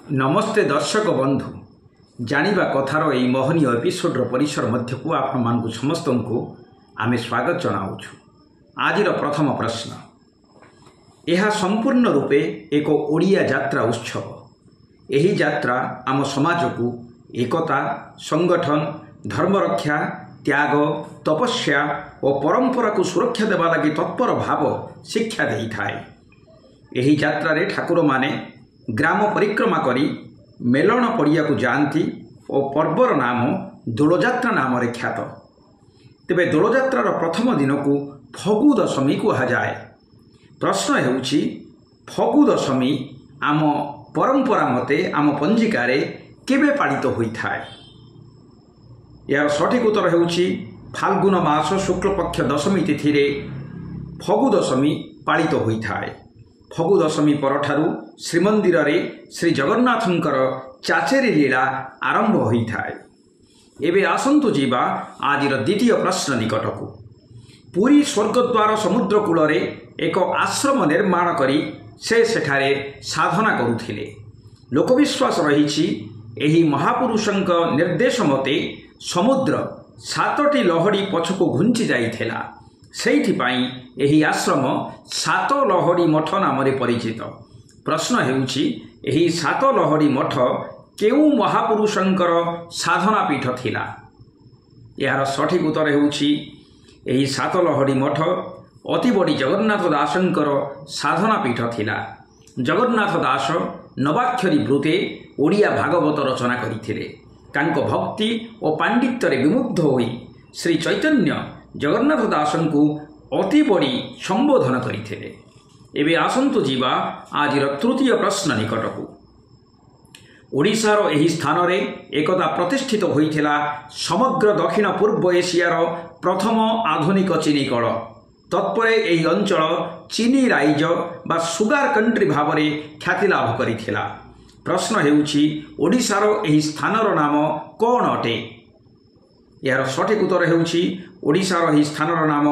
नमस्ते दर्शक बंधु जानिबा कथार यही मोहनीय एपिसोड्र परिसर मध्य को आपण मानकु समस्त को आमे स्वागत जनाऊछु। आजिर प्रथम प्रश्न, यह संपूर्ण रूपे एक ओडिया यात्रा उत्सव। यही यात्रा आम समाज को एकता, संगठन, धर्मरक्षा, त्याग, तपस्या और परंपरा को सुरक्षा देवा लगी तत्पर भाव शिक्षा दे थाए। यही यात्रा रे ठाकुर माने ग्राम परिक्रमा करी मेलन पड़िया को जाती और पर्वर नाम दोलଯାତ୍ରା नाम ख्यात। तेबे दोलଯାତ୍ରାर प्रथम दिन को फगु दशमी कहुए। प्रश्न हेउछि फगु दशमी आम परंपरा मते आम पंजिकार केबे पालित होइथाय? यार सठिक उत्तर हेउछि फाल्गुन मास शुक्ल पक्ष दशमी तिथि रे फगु दशमी पालित होइथाय। फगु दशमी परठारु श्रीमंदिर रे श्री जगन्नाथंकर चाचेरी लीला आरंभ होइथाय। एबे आसंतु जीवा आजिर द्वितीय प्रश्न निकट को। पुरी स्वर्गद्वार समुद्र कूल रे एक आश्रम निर्माण करी से सेठारे साधना करुथिले। लोकविश्वास रहिछि एही महापुरुषंक निर्देश मते समुद्र 7टी लहड़ी पछको घुंची जाइथिला। सेइथिपाई एही आश्रम 7 लहड़ी मठ नाम परिचित। प्रश्न हेउछि एही 7 लहड़ी मठ केउ महापुरुषंकर साधना पीठ थिला? यार सठिक उत्तर हेउछि एही 7 लहड़ी मठ अति बड़ी जगन्नाथ दासंकर साधना पीठ थिला। जगन्नाथ दास नवाक्षरी वृत्ते ओडिया भागवत रचना करिथिले। तांको भक्ति और पांडित्य रे विमुग्ध होई श्री चैतन्य जगन्नाथ दासन को अति बड़ी संबोधन करथिले। एबे आसंतु जीवा आजिर तृतीय प्रश्न निकट को। ओडिशार एही स्थान रे एकदा प्रतिष्ठित होइथिला समग्र दक्षिण पूर्व एशियार प्रथम आधुनिक चीनी कल। तत्परे एही अंचल चीनी राइज बा सुगार कंट्री भावरे ख्याति लाभ करिथिला। प्रश्न हेउछि ओडिशार एही स्थानर नाम कौन अटे? यार सठिक उत्तर हेउछि ओडिशार एही स्थानर नाम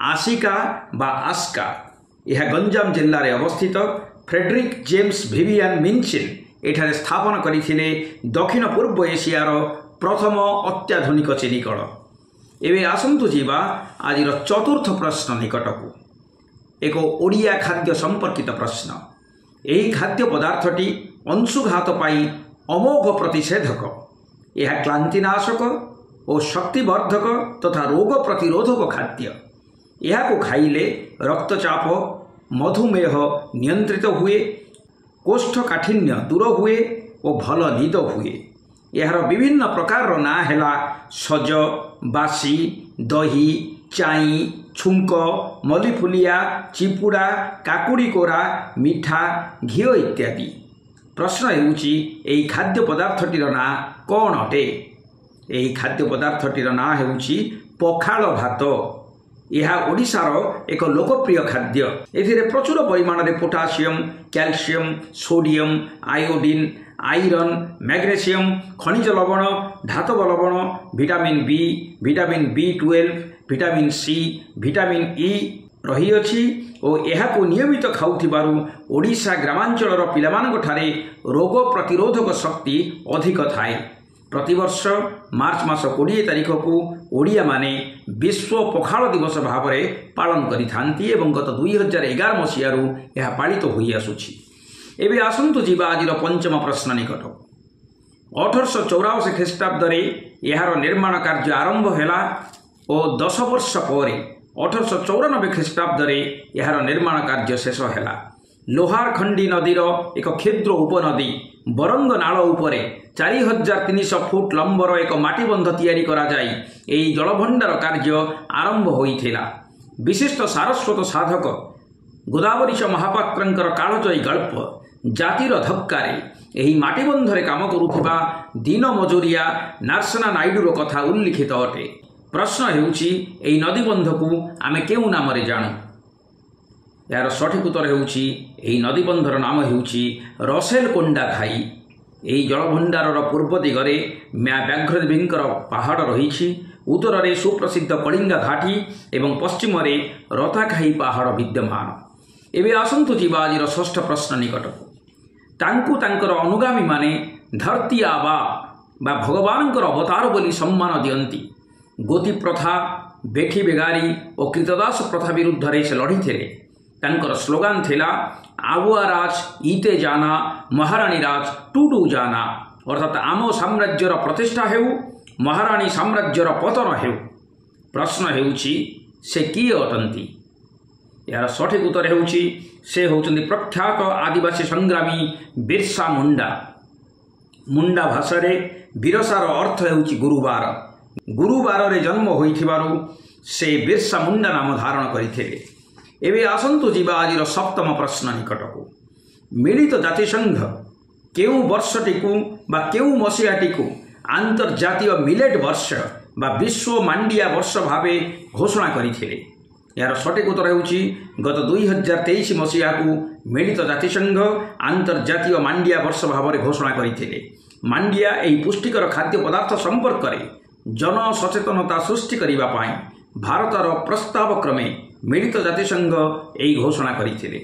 आसिका बा आस्का। यह गंजाम जिल्ला रे अवस्थित फ्रेडरिक जेम्स विवियन मिन्चिन एठारे स्थापन करिथिले दक्षिण पूर्व एशियार प्रथम अत्याधुनिक चीनी कल। एबे आसंतु जीवा आजिर चतुर्थ प्रश्न निकट को। एक ओडिया खाद्य संपर्कित प्रश्न। एही खाद्य पदार्थटी अंशुघात पाई अमोघ प्रतिषेधक। यह क्लांतिनाशक और शक्तिवर्धक तथा रोग प्रतिरोधक खाद्य। यह को खाइले रक्तचाप, मधुमेह नियंत्रित हुए, कोष्ठकाठिन्य दूर हुए और भल निद हुए। यार विभिन्न प्रकार ना हेला सज, बासी, दही, चाई, छुंक, मलीफुलिया, चिपुड़ा, काकुड़ी कोरा, मिठा, घिओ इत्यादि। प्रश्न हेउछि एही खाद्य पदार्थटीर ना कौन अटे? एही खाद्य पदार्थटीर ना हेउछि पखाल भात। यह ओडिशार एक लोकप्रिय खाद्य। एथिरे प्रचुर परिमाण में potassium, calcium, sodium, iodine, iron, magnesium, खनिज लवण, धातव लवण, vitamin B, vitamin B12, vitamin C, vitamin E रही अछि और यह नियमित खाउथिबारु ओडिशा ग्रामांचलर पिलामानक ठारे रोग प्रतिरोधक शक्ति अधिक थाए। प्रतिवर्ष मार्च मास 20 तारिख को ओडिया माने विश्व पखाल दिवस भाव में पालन करिथांती एवं गत 2011 मसीहारू यह पालित होई आसुछि। एबे आसंतु जीवा आजिर पंचम प्रश्न निकट। 1884 ख्रीष्टाब्द रे यार निर्माण कार्य आरंभ हैला और 10 वर्ष पर 1894 ख्रीष्टाब्द रे यार निर्माण कार्य शेष हैला। लोहारखंडी नदीर एक क्षुद्र उपनदी बरंग नाल उपरे 4300 फुट लंबर एक माटीबंध तैयारी करा जाई एही जलभंडार कार्य आरंभ होइथिला। विशिष्ट सारस्वत साधक गोदावरीश महापात्रंकर कालजयी गल्प जातिर धक्कारे एही माटीबंधरे काम करुथिबा दिन मजुरिया नार्सना नायडूर कथा उल्लिखित अटे। प्रश्न हेउछि एही नदीबंध को आमे केउ नाम रे जानु? यार सठिक उत्तर हेउछि एही नदीबंधर नाम हेउछि रसेलकोंडा घाई। एही जलभंडारर पूर्व दिगरे व्याघ्रदेवींकर पहाड़ रहिछि। उत्तर रे सुप्रसिद्ध कलिंगा घाटी एवं पश्चिम रे रताखाई पहाड़ विद्यमान। एबे आसंतु जीवा आजिर षष्ठ प्रश्न निकट को। ତାଙ୍କୁ ତାଙ୍କର ଅନୁଗାମୀମାନେ ଧରତୀ ଆବା ବା ଭଗବାନଙ୍କର ଅବତାର ବୋଲି ସମ୍ମାନ ଦିଅନ୍ତି। ଗୋତି ପ୍ରଥା, ବେଠି ବେଗାରୀ ଓ କୀତଦାସ ପ୍ରଥା ବିରୁଦ୍ଧରେ ସେ ଲଢ଼ିଥିଲେ। ତାଙ୍କର ସ୍ଲୋଗାନ ଥିଲା ଆବୁଆ ରାଜ ଇତେ ଜାନା, ମହାରାଣୀ ରାଜ ଟୁଡୁ ଜାନା, ଅର୍ଥାତ୍ ଆମ ସାମ୍ରାଜ୍ୟର ପ୍ରତିଷ୍ଠା ହେଉ, ମହାରାଣୀ ସାମ୍ରାଜ୍ୟର ପତନ ହେଉ। ପ୍ରଶ୍ନ ହେଉଛି ସେ କିଏ ଅଟନ୍ତି? ଏହାର ସଠିକ୍ ଉତ୍ତର ହେଉଛି ସେ ହେଉଛନ୍ତି ପ୍ରଖ୍ୟାତ ଆଦିବାସୀ ସଂଗ୍ରାମୀ ବିର୍ସା ମୁଣ୍ଡା। ମୁଣ୍ଡା ଭାଷାରେ ବିରସାର ଅର୍ଥ ହେଉଛି ଗୁରୁବାର। ଗୁରୁବାରରେ ଜନ୍ମ ହୋଇଥିବାରୁ ସେ ବିର୍ସା ମୁଣ୍ଡା ନାମ ଧାରଣ କରିଥିଲେ। ଏବେ ଆସନ୍ତୁ ଯିବା ଆଜିର ସପ୍ତମ ପ୍ରଶ୍ନ ନିକଟକୁ। ମିଳିତ ଜାତିସଂଘ କେଉଁ ବର୍ଷଟିକୁ ବା କେଉଁ ମସିହାଟିକୁ ଆନ୍ତର୍ଜାତୀୟ ମିଲେଟ୍ ବର୍ଷ ବା ବିଶ୍ୱ ମାଣ୍ଡିଆ ବର୍ଷ ଭାବେ ଘୋଷଣା କରିଥିଲେ? ଏହାର ସଠିକ୍ ଉତ୍ତର ହେଉଛି ଗତ 2023 ମସିହାକୁ ମିଳିତ ଜାତିସଂଘ ଆନ୍ତର୍ଜାତୀୟ ମାଣ୍ଡିଆ ବର୍ଷ ଭାବରେ ଘୋଷଣା କରିଥିଲେ। ମାଣ୍ଡିଆ ଏହି ପୁଷ୍ଟିକର ଖାଦ୍ୟ ପଦାର୍ଥ ସମ୍ପର୍କରେ ଜନସଚେତନତା ସୃଷ୍ଟି କରିବା ପାଇଁ ଭାରତର ପ୍ରସ୍ତାବ କ୍ରମେ ମିଳିତ ଜାତିସଂଘ ଏହି ଘୋଷଣା କରିଥିଲେ।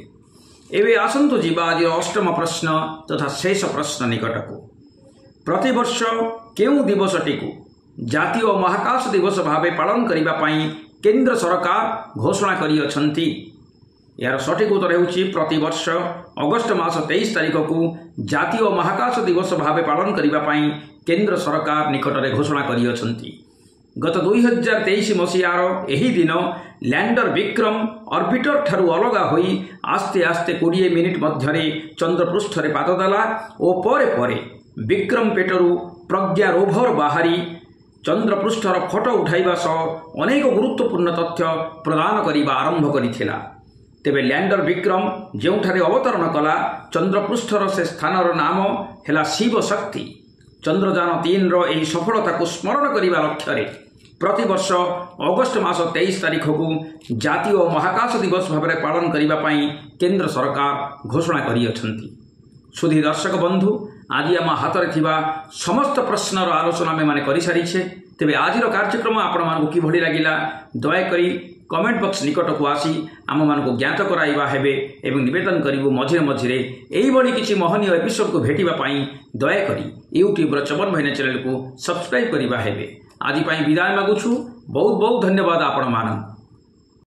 ଏବେ ଆସନ୍ତୁ ଯିବା ଆଜିର ଅଷ୍ଟମ ପ୍ରଶ୍ନ ତଥା ଶେଷ ପ୍ରଶ୍ନ ନିକଟକୁ। ପ୍ରତିବର୍ଷ କେଉଁ ଦିବସଟିକୁ ଜାତୀୟ ମହାକାଶ ଦିବସ ଭାବେ ପାଳନ କରିବା ପାଇଁ କେନ୍ଦ୍ର ସରକାର ଘୋଷଣା କରିଅଛନ୍ତି? ଏହାର ସଠିକ୍ ଉତ୍ତର ହେଉଛି ପ୍ରତିବର୍ଷ ଅଗଷ୍ଟ ମାସ 23 ତାରିଖକୁ ଜାତୀୟ ମହାକାଶ ଦିବସ ଭାବେ ପାଳନ କରିବା ପାଇଁ କେନ୍ଦ୍ର ସରକାର ନିକଟରେ ଘୋଷଣା କରିଅଛନ୍ତି। ଗତ 2023 ମସିହାର ଏହି ଦିନ ଲ୍ୟାଣ୍ଡର ବିକ୍ରମ ଅର୍ବିଟର ଠାରୁ ଅଲଗା ହୋଇ ଆସ୍ତେ ଆସ୍ତେ 20 ମିନିଟ୍ ମଧ୍ୟରେ ଚନ୍ଦ୍ରପୃଷ୍ଠରେ ପାଦ ଦେଲା ଓ ପରେ ପରେ ବିକ୍ରମ ପେଟରୁ ପ୍ରଜ୍ଞା ରୋଭର ବାହାରି ଚନ୍ଦ୍ରପୃଷ୍ଠର ଫଟୋ ଉଠାଇବା ସହ ଅନେକ ଗୁରୁତ୍ୱପୂର୍ଣ୍ଣ ତଥ୍ୟ ପ୍ରଦାନ କରିବା ଆରମ୍ଭ କରିଥିଲା। ତେବେ ଲ୍ୟାଣ୍ଡର ବିକ୍ରମ ଯେଉଁଠାରେ ଅବତରଣ କଲା, ଚନ୍ଦ୍ରପୃଷ୍ଠର ସେ ସ୍ଥାନର ନାମ ହେଲା ଶିବ ଶକ୍ତି। ଚନ୍ଦ୍ରଯାନ 3ର ଏହି ସଫଳତାକୁ ସ୍ମରଣ କରିବା ଲକ୍ଷ୍ୟରେ ପ୍ରତିବର୍ଷ ଅଗଷ୍ଟ ମାସ 23 ତାରିଖକୁ ଜାତୀୟ ମହାକାଶ ଦିବସ ଭାବରେ ପାଳନ କରିବା ପାଇଁ କେନ୍ଦ୍ର ସରକାର ଘୋଷଣା କରିଅଛନ୍ତି। ସୁଧୀ ଦର୍ଶକ ବନ୍ଧୁ, ଆଜି ଆମ ହାତରେ ଥିବା ସମସ୍ତ ପ୍ରଶ୍ନର ଆଲୋଚନା ଆମେମାନେ କରିସାରିଛେ। ତେବେ ଆଜିର କାର୍ଯ୍ୟକ୍ରମ ଆପଣମାନଙ୍କୁ କିଭଳି ଲାଗିଲା ଦୟାକରି କମେଣ୍ଟ ବକ୍ସ ନିକଟକୁ ଆସି ଆମମାନଙ୍କୁ ଜ୍ଞାତ କରାଇବା ହେବେ ଏବଂ ନିବେଦନ କରିବୁ ମଝିରେ ମଝିରେ ଏହିଭଳି କିଛି ମହନୀୟ ଏପିସୋଡକୁ ଭେଟିବା ପାଇଁ ଦୟାକରି ୟୁଟ୍ୟୁବର ଚମନ ଭାଇନା ଚ୍ୟାନେଲକୁ ସବସ୍କ୍ରାଇବ୍ କରିବା ହେବେ। ଆଜି ପାଇଁ ବିଦାୟ ମାଗୁଛୁ। ବହୁତ ବହୁତ ଧନ୍ୟବାଦ ଆପଣମାନଙ୍କୁ।